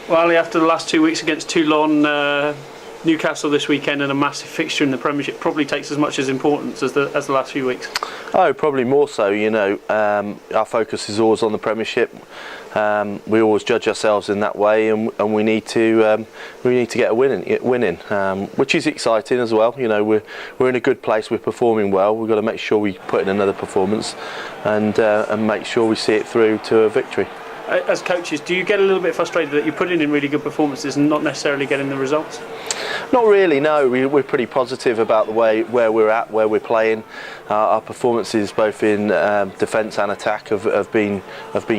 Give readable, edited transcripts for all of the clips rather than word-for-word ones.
Well, Ali, after the last 2 weeks against Toulon, Newcastle this weekend, and a massive fixture in the Premiership, probably takes as much as importance as the last few weeks. Oh, probably more so. Our focus is always on the Premiership. We always judge ourselves in that way, and we need to get a win in, which is exciting as well. We're in a good place. We're performing well. We've got to make sure we put in another performance, and make sure we see it through to a victory. As coaches, do you get a little bit frustrated that you're putting in really good performances and not necessarily getting the results? Not really, no. We're pretty positive about the where we're at, where we're playing. Our performances, both in defence and attack, have been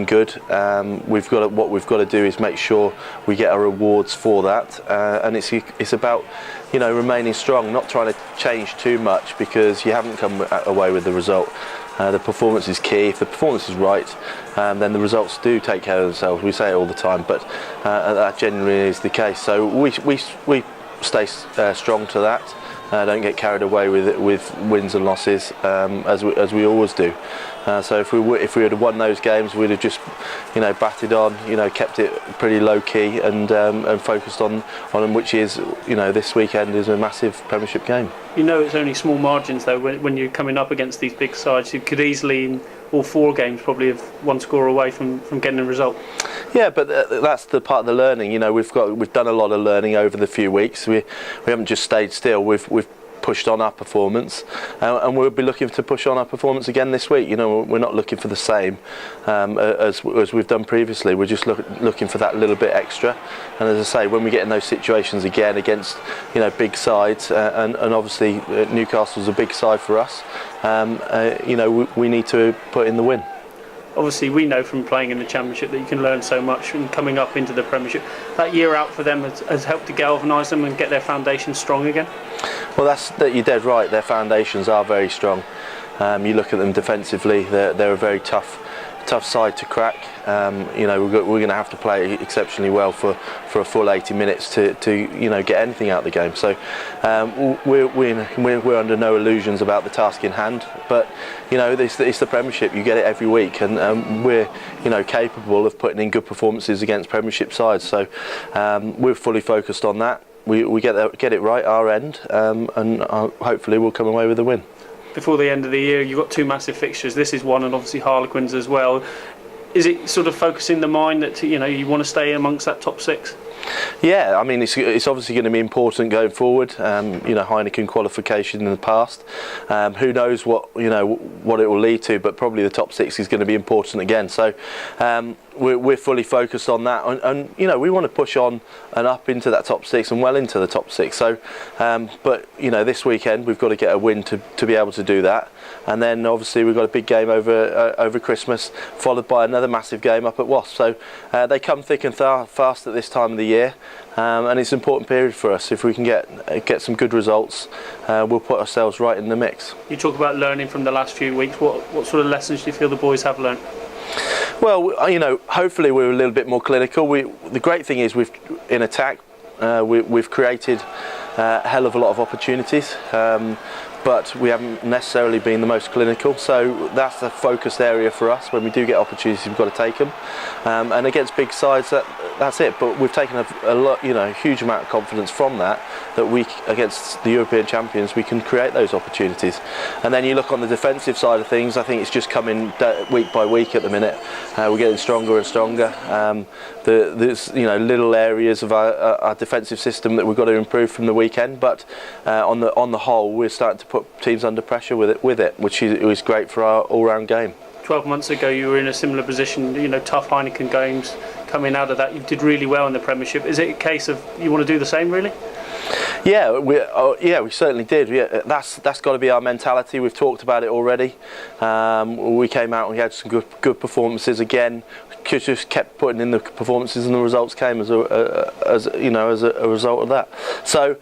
good. What we've got to do is make sure we get our rewards for that, and it's about remaining strong, not trying to change too much because you haven't come away with the result. The performance is key. If the performance is right, then the results do take care of themselves. We say it all the time, but that genuinely is the case. So we stay strong to that. Don't get carried away with wins and losses, as we always do. So if we had won those games, we'd have just batted on, kept it pretty low key, and focused on them, which is this weekend is a massive Premiership game. It's only small margins though when you're coming up against these big sides. You could easily, in all 4 games, probably have one score away from getting a result. Yeah, but that's the part of the learning. We've done a lot of learning over the few weeks. We haven't just stayed still. We've pushed on our performance, and we'll be looking to push on our performance again this week. We're not looking for the same as we've done previously. We're just looking for that little bit extra. And as I say, when we get in those situations again against big sides, and obviously Newcastle's a big side for us, we need to put in the win. Obviously, we know from playing in the Championship that you can learn so much from coming up into the Premiership. That year out for them has helped to galvanise them and get their foundations strong again. Well, you're dead right. Their foundations are very strong. You look at them defensively; they're a very tough side to crack. We're going to have to play exceptionally well for a full 80 minutes to get anything out of the game. So we're under no illusions about the task in hand. But it's the Premiership. You get it every week, and we're capable of putting in good performances against Premiership sides. So we're fully focused on that. We get it right our end, and hopefully we'll come away with a win. Before the end of the year, you've got 2 massive fixtures. This is one, and obviously Harlequins as well. Is it sort of focusing the mind that you want to stay amongst that top 6? Yeah, I mean it's obviously going to be important going forward. Heineken qualification in the past. Who knows what it will lead to, but probably the top 6 is going to be important again. So we're fully focused on that, and we want to push on and up into that top 6 and well into the top 6. So, but this weekend we've got to get a win to be able to do that, and then obviously we've got a big game over Christmas, followed by another massive game up at Wasps. So they come thick and fast at this time of the year, and it's an important period for us. If we can get some good results, we'll put ourselves right in the mix. You talk about learning from the last few weeks. What sort of lessons do you feel the boys have learned? Well, hopefully we're a little bit more clinical. The great thing is in attack, we've created a hell of a lot of opportunities, but we haven't necessarily been the most clinical. So that's a focused area for us. When we do get opportunities, we've got to take them. And against big sides, that's it. But we've taken a lot, a huge amount of confidence from that we, against the European champions, we can create those opportunities. And then you look on the defensive side of things. I think it's just coming week by week at the minute. We're getting stronger and stronger. There's little areas of our defensive system that we've got to improve from the weekend. But on the whole, we're starting to put teams under pressure with it, which is great for our all-round game. 12 months ago you were in a similar position, tough Heineken games. Coming out of that, you did really well in the Premiership. Is it a case of you want to do the same, really? Yeah, we certainly did. That's got to be our mentality. We've talked about it already. We came out and we had some good performances again. Just kept putting in the performances, and the results came as a result of that. So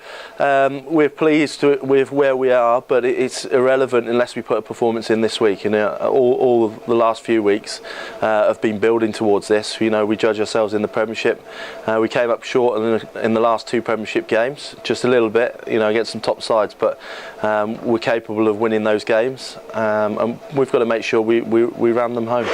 we're pleased with where we are, but it's irrelevant unless we put a performance in this week. All the last few weeks have been building towards this. We judge ourselves in the Premiership. We came up short in the last 2 Premiership games, just a little bit, against some top sides, but we're capable of winning those games, and we've got to make sure we ram them home.